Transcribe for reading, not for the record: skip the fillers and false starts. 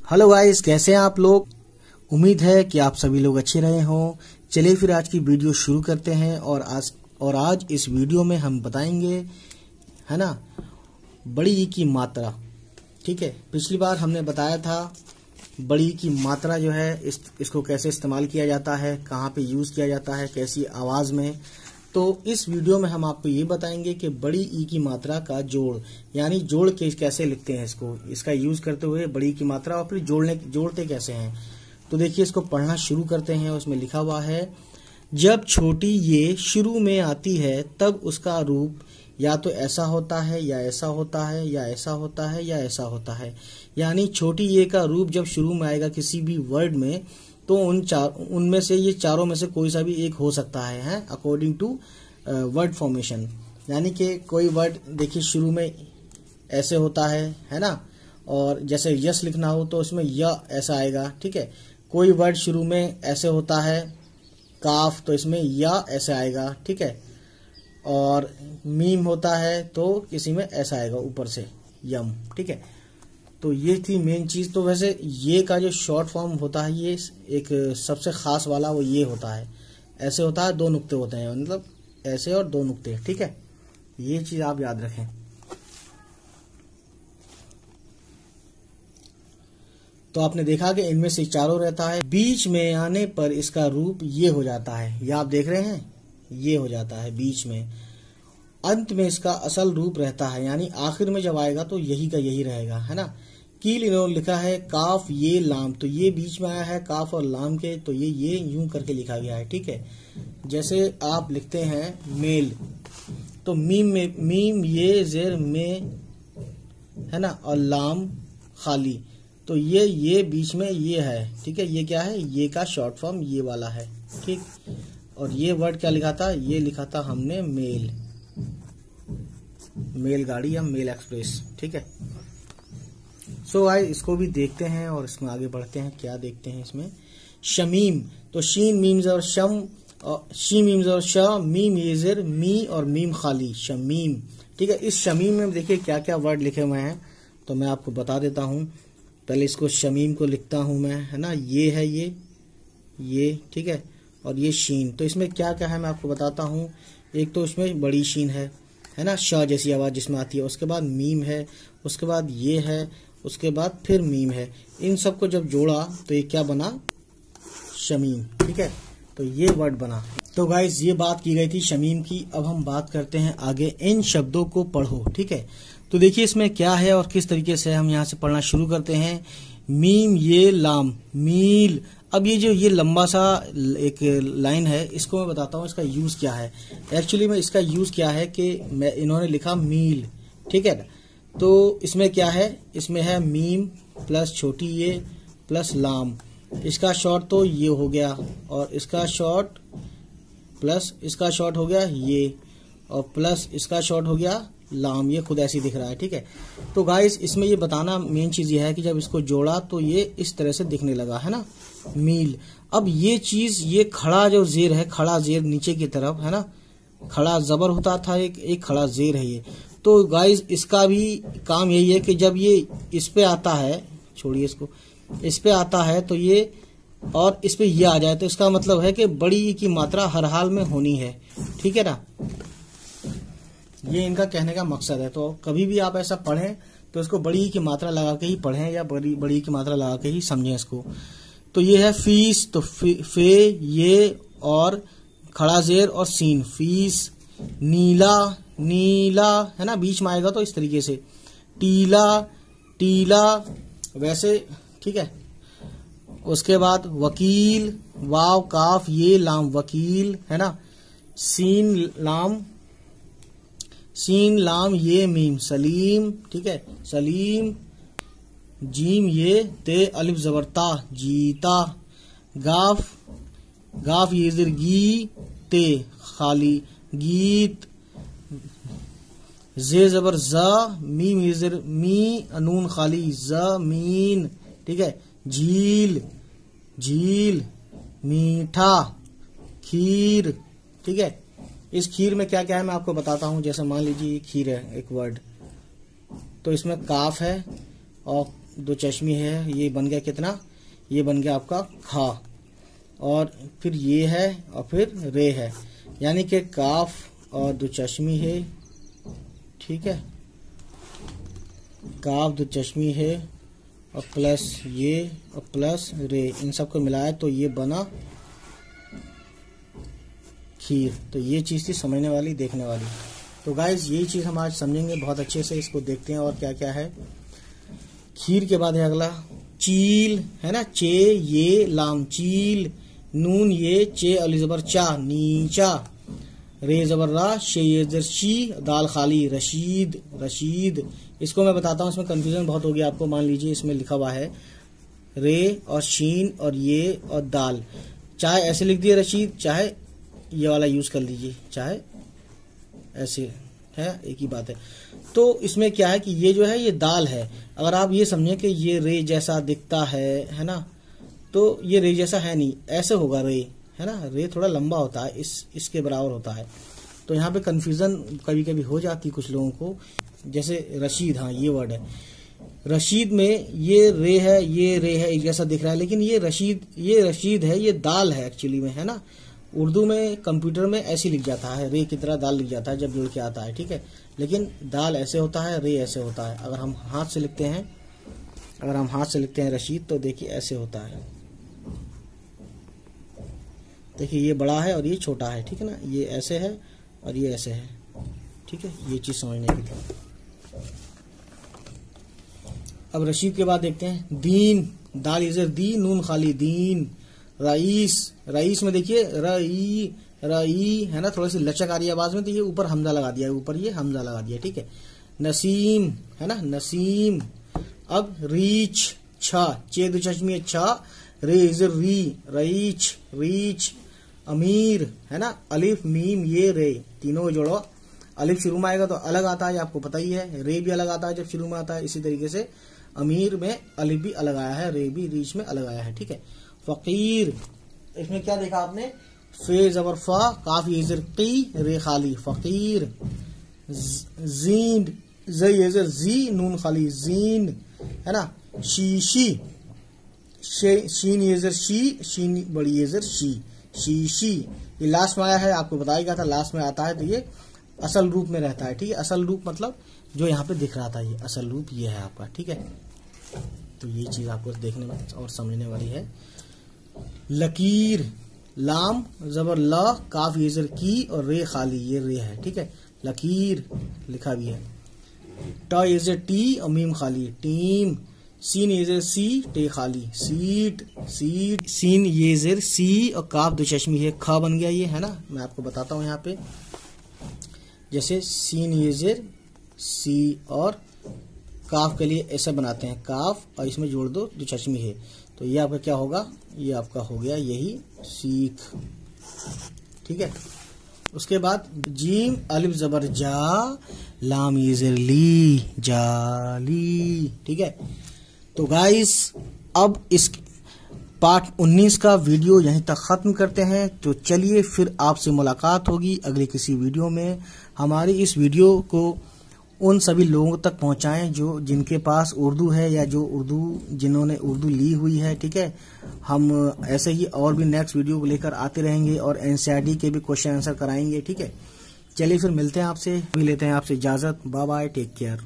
Hello guys, कैसे हैं आप लोग। उम्मीद है कि आप सभी लोग अच्छे रहे हों। चलिए फिर आज की वीडियो शुरू करते हैं। और आज इस वीडियो में हम बताएंगे, है ना, बड़ी ई की मात्रा। ठीक है, पिछली बार हमने बताया था बड़ी ई की मात्रा जो है इसको कैसे इस्तेमाल किया जाता है, कहाँ पे यूज किया जाता है, कैसी आवाज में। तो इस वीडियो में हम आपको ये बताएंगे कि बड़ी ई की मात्रा का जोड़, यानी जोड़ के कैसे लिखते हैं इसका यूज करते हुए बड़ी ई की मात्रा, और फिर जोड़ते कैसे हैं। तो देखिए, इसको पढ़ना शुरू करते हैं। उसमें लिखा हुआ है, जब छोटी ये शुरू में आती है तब उसका रूप या तो ऐसा होता है या ऐसा होता है या ऐसा होता है या ऐसा होता है। यानी छोटी ये का रूप जब शुरू में आएगा किसी भी वर्ड में, तो उनमें से ये चारों में से कोई सा भी एक हो सकता है अकॉर्डिंग टू वर्ड फॉर्मेशन। यानी कि कोई वर्ड देखिए शुरू में ऐसे होता है ना। और जैसे यस लिखना हो तो उसमें य ऐसा आएगा। ठीक है, कोई वर्ड शुरू में ऐसे होता है काफ, तो इसमें या ऐसे आएगा। ठीक है, और मीम होता है तो किसी में ऐसा आएगा ऊपर से यम। ठीक है, तो ये थी मेन चीज। तो वैसे ये का जो शॉर्ट फॉर्म होता है, ये एक सबसे खास वाला वो ये होता है, ऐसे होता है, दो नुक्ते होते हैं, मतलब ऐसे और दो नुक्ते। ठीक है, ये चीज आप याद रखें। तो आपने देखा कि इनमें से चारों रहता है, बीच में आने पर इसका रूप ये हो जाता है। ये आप देख रहे हैं, ये हो जाता है बीच में। अंत में इसका असल रूप रहता है, यानी आखिर में जब आएगा तो यही का यही रहेगा, है ना। कील इन्होंने लिखा है काफ ये लाम, तो ये बीच में आया है काफ और लाम के, तो ये यूं करके लिखा गया है। ठीक है, जैसे आप लिखते हैं मेल, तो मीम ये जेर में, है ना, और लाम खाली, तो ये बीच में ये है। ठीक है, ये क्या है, ये का शॉर्ट फॉर्म ये वाला है। ठीक, और ये वर्ड क्या लिखा था, ये लिखा था हमने मेल गाड़ी या मेल एक्सप्रेस। ठीक है, सो आइए इसको भी देखते हैं और इसमें आगे बढ़ते हैं। क्या देखते हैं इसमें, शमीम, तो शीन मीम्स और शम, शी मीम्स और श, मीम येजर मी और मीम खाली, शमीम। ठीक है, इस शमीम में देखिए क्या क्या वर्ड लिखे हुए हैं, तो मैं आपको बता देता हूं। पहले इसको शमीम को लिखता हूं मैं, है ना, ये है ये। ठीक है, और ये शीन, तो इसमें क्या क्या है मैं आपको बताता हूं। एक तो इसमें बड़ी शीन है ना, शाह जैसी आवाज जिसमें आती है, उसके बाद मीम है, उसके बाद ये है, उसके बाद फिर मीम है। इन सबको जब जोड़ा तो ये क्या बना, शमीम। ठीक है, तो ये वर्ड बना। तो गाइज ये बात की गई थी शमीम की। अब हम बात करते हैं आगे, इन शब्दों को पढ़ो। ठीक है, तो देखिए इसमें क्या है और किस तरीके से हम यहाँ से पढ़ना शुरू करते हैं। मीम ये लाम मील। अब ये लंबा सा एक लाइन है, इसको मैं बताता हूँ इसका यूज क्या है। एक्चुअली में इसका यूज क्या है कि इन्होंने लिखा मील। ठीक है, तो इसमें क्या है, इसमें है मीम प्लस छोटी ये प्लस लाम। इसका शॉर्ट तो ये हो गया, और इसका शॉर्ट प्लस इसका शॉर्ट हो गया ये, और प्लस इसका शॉर्ट हो गया लाम। ये खुद ऐसे ही दिख रहा है। ठीक है, तो गाइस इसमें ये बताना मेन चीज ये है कि जब इसको जोड़ा तो ये इस तरह से दिखने लगा, है ना, मील। अब ये चीज, ये खड़ा जो जेर है, खड़ा जेर नीचे की तरफ, है ना, खड़ा जबर होता था, एक खड़ा जेर है ये। तो गाइस इसका भी काम यही है कि जब ये इस पे आता है, छोड़िए इसको, इस पे आता है तो ये, और इस पे ये आ जाए, तो इसका मतलब है कि बड़ी ई की मात्रा हर हाल में होनी है। ठीक है ना, ये इनका कहने का मकसद है। तो कभी भी आप ऐसा पढ़ें तो इसको बड़ी ई की मात्रा लगा के ही पढ़ें, या बड़ी ई की मात्रा लगा के ही समझें इसको। तो ये है फीस, तो फे ये और खड़ा जेर और सीन, फीस। नीला, है ना, बीच में आएगा तो इस तरीके से, टीला वैसे। ठीक है, उसके बाद वकील, वाव काफ ये लाम वकील, है ना, सीन लाम ये मीम सलीम। ठीक है, सलीम। जीम ये ते अलिफ जबरता जीता। गाफ ये जिर गी ते खाली गीत। जे जबर जा, मीम ये जिर मी अनून खाली जमीन। ठीक है, झील मीठा, खीर। ठीक है, इस खीर में क्या क्या है मैं आपको बताता हूं। जैसे मान लीजिए खीर है एक वर्ड, तो इसमें काफ है और दो चश्मी है, ये बन गया कितना, ये बन गया आपका खा, और फिर ये है और फिर रे है, यानी कि काफ और दो चश्मी है, ठीक है, काफ दो चश्मी है और प्लस ये और प्लस रे, इन सबको मिलाया तो ये बना खीर। तो ये चीज़ थी समझने वाली, देखने वाली। तो गाइज यही चीज़ हम आज समझेंगे बहुत अच्छे से, इसको देखते हैं और क्या क्या है। खीर के बाद है अगला चील, है ना, चे ये लाम चील, नून ये चे अली जबर चा नीचा, रे जबर रा शे ये जर शी, दाल खाली रशीद रशीद। इसको मैं बताता हूँ, इसमें कंफ्यूजन बहुत हो गया आपको। मान लीजिए इसमें लिखा हुआ है रे और शीन और ये और दाल, चाहे ऐसे लिख दिए रशीद, चाहे ये वाला यूज कर लीजिए, चाहे ऐसे, है एक ही बात है। तो इसमें क्या है कि ये जो है ये दाल है, अगर आप ये समझें कि ये रे जैसा दिखता है ना, तो ये रे जैसा है नहीं, ऐसे होगा रे, है ना, रे थोड़ा लंबा होता है, इसके बराबर होता है। तो यहाँ पे कंफ्यूजन कभी कभी हो जाती कुछ लोगों को। जैसे रशीद, हाँ ये वर्ड है, रशीद में ये रे है, ये रे है, एक जैसा दिख रहा है, लेकिन ये रशीद है, ये दाल है एक्चुअली में, है ना। उर्दू में कंप्यूटर में ऐसे लिख जाता है, रे की तरह दाल लिख जाता है जब जुड़ के आता है, ठीक है, लेकिन दाल ऐसे होता है, रे ऐसे होता है। अगर हम हाथ से लिखते हैं रशीद, तो देखिए ऐसे होता है, देखिए ये बड़ा है और ये छोटा है, ठीक है ना, ये ऐसे है और ये ऐसे है, ठीक है, ये चीज समझने के लिए। अब रशीद के बाद देखते हैं दीन, दाल इजर दी, नून खाली दीन, रईस में देखिए रई है ना, थोड़ी सी लचक आ रही है आवाज में, तो ये ऊपर हमजा लगा दिया, ऊपर ये हमजा लगा दिया, ठीक है। नसीम है ना, नसीम। अब रीच, छा चे दो चश्मी छा, रे इजर री रीच। अमीर है ना, अलिफ मीम ये रे, तीनों जोड़ो, अलिफ शुरू में आएगा तो अलग आता है, आपको पता ही है, रे भी अलग आता है जब शुरू में आता है। इसी तरीके से अमीर में अलिफ भी अलग आया है, रे भी रीच में अलग आया है, ठीक है। फकीर, इसमें क्या देखा आपने, फे जबर फा, काफ येजर की, रे खाली फकीर। जीन, जई येजर जी, नून खाली जीन, है ना। शीशी, शीन येजर शी, शीन बड़ी येजर शी, शीशी। ये लास्ट में आया है, आपको बताया गया था लास्ट में आता है, तो ये असल रूप में रहता है, ठीक है। असल रूप मतलब जो यहाँ पे दिख रहा था, ये असल रूप ये है आपका, ठीक है। तो ये चीज आपको देखने में और समझने वाली है। लकीर, लाम जबर ला, काफ येजर की और रे खाली, ये रे है, ठीक है। लकीर लिखा भी है। टा येजर टी और मीम खाली, टीम। सीन येजर सी, टे खाली, सीट सीन येजर सी और काफ दो चश्मी है, खा बन गया ये, है ना। मैं आपको बताता हूँ यहाँ पे, जैसे सीन येजर सी और काफ के लिए ऐसा बनाते हैं, काफ और इसमें जोड़ दो चश्मी है, तो ये आपका क्या होगा, ये आपका हो गया यही सीख, ठीक है। उसके बाद जीम अलिफ जबर जा, लाम येजर ली, जाली, ठीक है। तो गाइस अब इस पार्ट 19 का वीडियो यहीं तक खत्म करते हैं। तो चलिए फिर आपसे मुलाकात होगी अगले किसी वीडियो में। हमारी इस वीडियो को उन सभी लोगों तक पहुंचाएं जो जिनके पास उर्दू है या जिन्होंने उर्दू ली हुई है, ठीक है। हम ऐसे ही और भी नेक्स्ट वीडियो को लेकर आते रहेंगे और एनसीईआरटी के भी क्वेश्चन आंसर कराएंगे, ठीक है। चलिए फिर मिलते हैं आपसे, लेते हैं आपसे इजाजत, बाय बाय, टेक केयर।